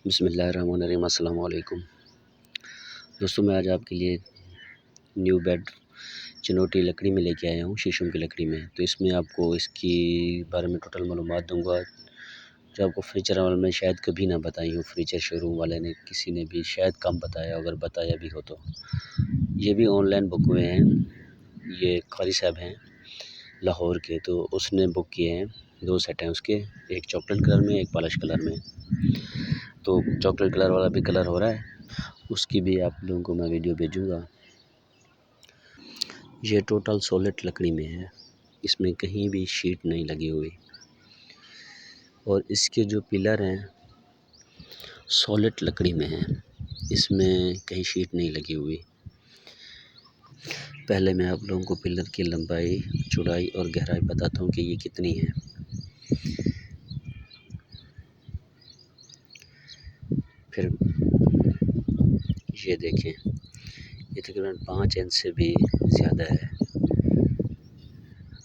बिस्मिल्लाहिर्रहमानिर्रहीम। अस्सलाम वालेकुम दोस्तों, मैं आज आपके लिए न्यू बेड चिनोटी लकड़ी में लेके आया हूँ, शीशम की लकड़ी में। तो इसमें आपको इसकी बारे में टोटल मालूमात दूंगा जो आपको फर्नीचर वाले में शायद कभी ना बताई हो। फर्नीचर शोरूम वाले ने किसी ने भी शायद कम बताया, अगर बताया भी हो तो। ये भी ऑनलाइन बुक हुए हैं। ये कारी साहब हैं लाहौर के, तो उसने बुक किए हैं। 2 सेट हैं उसके, एक चॉकलेट कलर में, एक पॉलिश कलर में। तो चॉकलेट कलर वाला भी कलर हो रहा है, उसकी भी आप लोगों को मैं वीडियो भेजूँगा। ये टोटल सॉलिड लकड़ी में है, इसमें कहीं भी शीट नहीं लगी हुई। और इसके जो पिलर हैं सॉलिड लकड़ी में हैं, इसमें कहीं शीट नहीं लगी हुई। पहले मैं आप लोगों को पिलर की लंबाई, चौड़ाई और गहराई बताता हूँ कि ये कितनी है। फिर ये देखें, ये तकरीबन 5 इंच से भी ज़्यादा है।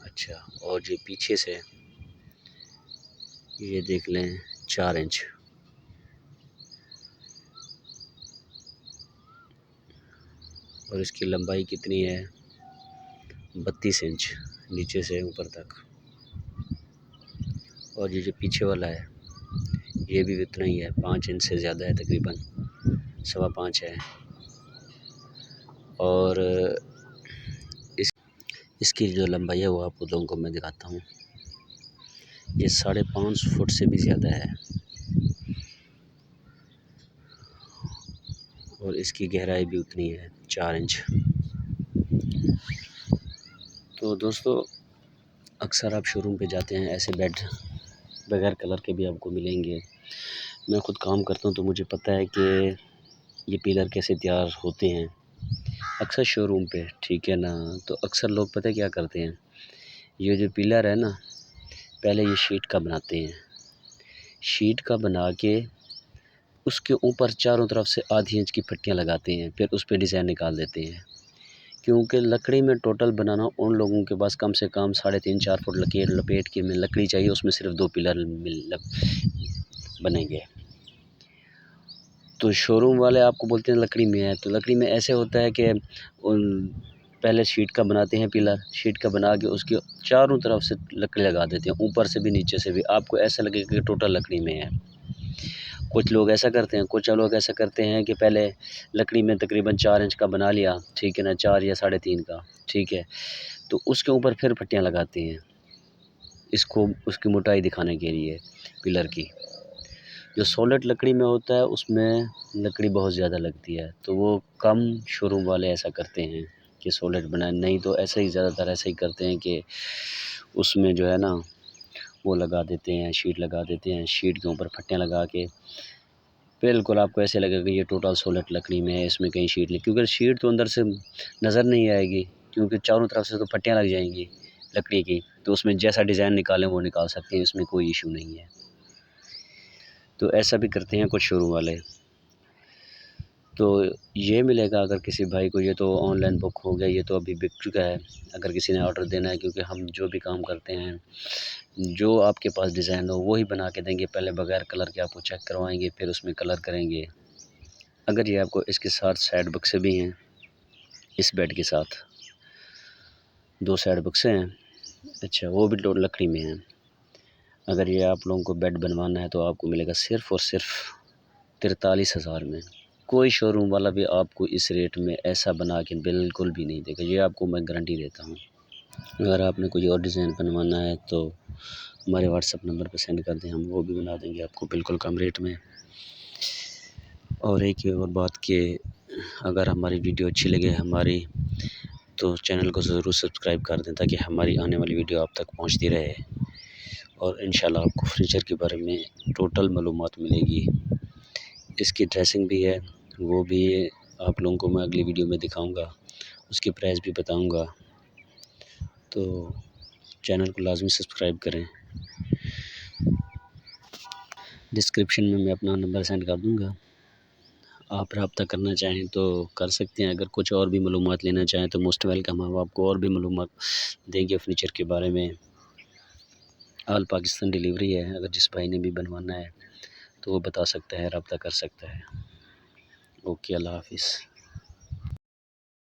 अच्छा, और जो पीछे से ये देख लें 4 इंच। और इसकी लंबाई कितनी है, 32 इंच नीचे से ऊपर तक। और ये जो पीछे वाला है ये भी इतना ही है, 5 इंच से ज़्यादा है, तकरीबन 5.25 है। और इसकी जो लंबाई है वो आप लोगों को मैं दिखाता हूँ। ये 5.5 फुट से भी ज़्यादा है। और इसकी गहराई भी उतनी है, 4 इंच। तो दोस्तों, अक्सर आप शोरूम पे जाते हैं, ऐसे बेड बगैर कलर के भी आपको मिलेंगे। मैं ख़ुद काम करता हूँ तो मुझे पता है कि ये पिलर कैसे तैयार होते हैं अक्सर शोरूम पे, ठीक है ना। तो अक्सर लोग पता है क्या करते हैं, ये जो पिलर है ना, पहले ये शीट का बनाते हैं। शीट का बना के उसके ऊपर चारों तरफ से आधी इंच की पट्टियाँ लगाते हैं, फिर उस पर डिज़ाइन निकाल देते हैं। क्योंकि लकड़ी में टोटल बनाना उन लोगों के पास कम से कम 3.5-4 फुट लपेट के में लकड़ी चाहिए, उसमें सिर्फ 2 पिलर बनेंगे। तो शोरूम वाले आपको बोलते हैं लकड़ी में है, तो लकड़ी में ऐसे होता है कि पहले शीट का बनाते हैं पिलर, शीट का बना के उसके चारों तरफ से लकड़ी लगा देते हैं, ऊपर से भी नीचे से भी। आपको ऐसा लगेगा कि टोटल लकड़ी में है। कुछ लोग ऐसा करते हैं, कुछ लोग ऐसा करते हैं कि पहले लकड़ी में तकरीबन 4 इंच का बना लिया, ठीक है ना, 4 या 3.5 का, ठीक है। तो उसके ऊपर फिर पट्टियाँ लगाते हैं, इसको उसकी मोटाई दिखाने के लिए पिलर की। जो सॉलिड लकड़ी में होता है उसमें लकड़ी बहुत ज़्यादा लगती है, तो वो कम शोरूम वाले ऐसा करते हैं कि सॉलिड बनाए। नहीं तो ऐसे ही ज़्यादातर ऐसे ही करते हैं कि उसमें जो है ना वो लगा देते हैं, शीट लगा देते हैं, शीट के ऊपर पट्टियाँ लगा के बिल्कुल आपको ऐसे लगेगा कि ये टोटल सॉलिड लकड़ी में है, इसमें कहीं शीट नहीं। क्योंकि शीट तो अंदर से नज़र नहीं आएगी, क्योंकि चारों तरफ से तो पट्टियाँ लग जाएंगी लकड़ी की, तो उसमें जैसा डिज़ाइन निकालें वो निकाल सकते हैं, इसमें कोई इशू नहीं है। तो ऐसा भी करते हैं कुछ शोरूम वाले। तो ये मिलेगा अगर किसी भाई को, ये तो ऑनलाइन बुक हो गया, ये तो अभी बिक चुका है। अगर किसी ने ऑर्डर देना है, क्योंकि हम जो भी काम करते हैं, जो आपके पास डिज़ाइन हो वही बना के देंगे। पहले बगैर कलर के आपको चेक करवाएंगे, फिर उसमें कलर करेंगे। अगर ये आपको इसके साथ साइड बक्से भी हैं, इस बेड के साथ 2 साइड बक्से हैं, अच्छा, वो भी लकड़ी में हैं। अगर ये आप लोगों को बेड बनवाना है तो आपको मिलेगा सिर्फ़ और सिर्फ 43,000 में। कोई शोरूम वाला भी आपको इस रेट में ऐसा बना के बिल्कुल भी नहीं देगा, ये आपको मैं गारंटी देता हूँ। अगर आपने कोई और डिज़ाइन बनवाना है तो हमारे व्हाट्सएप नंबर पर सेंड कर दें, हम वो भी बना देंगे आपको बिल्कुल कम रेट में। और एक और बात कि अगर हमारी वीडियो अच्छी लगे हमारी, तो चैनल को ज़रूर सब्सक्राइब कर दें, ताकि हमारी आने वाली वीडियो आप तक पहुंचती रहे। और इंशाल्लाह आपको फर्नीचर के बारे में टोटल मालूमात मिलेगी। इसकी ड्रेसिंग भी है, वो भी आप लोगों को मैं अगली वीडियो में दिखाऊंगा, उसकी प्राइस भी बताऊंगा। तो चैनल को लाजमी सब्सक्राइब करें। डिस्क्रिप्शन में मैं अपना नंबर सेंड कर दूंगा, आप रब्ता करना चाहें तो कर सकते हैं। अगर कुछ और भी मालूमात लेना चाहें तो मोस्ट वेलकम, हम आपको और भी मालूमात देंगे फर्नीचर के बारे में। ऑल पाकिस्तान डिलीवरी है, अगर जिस भाई ने भी बनवाना है तो वो बता सकता है, रब्ता कर सकता है। ओके, अल्लाह हाफ़िज़।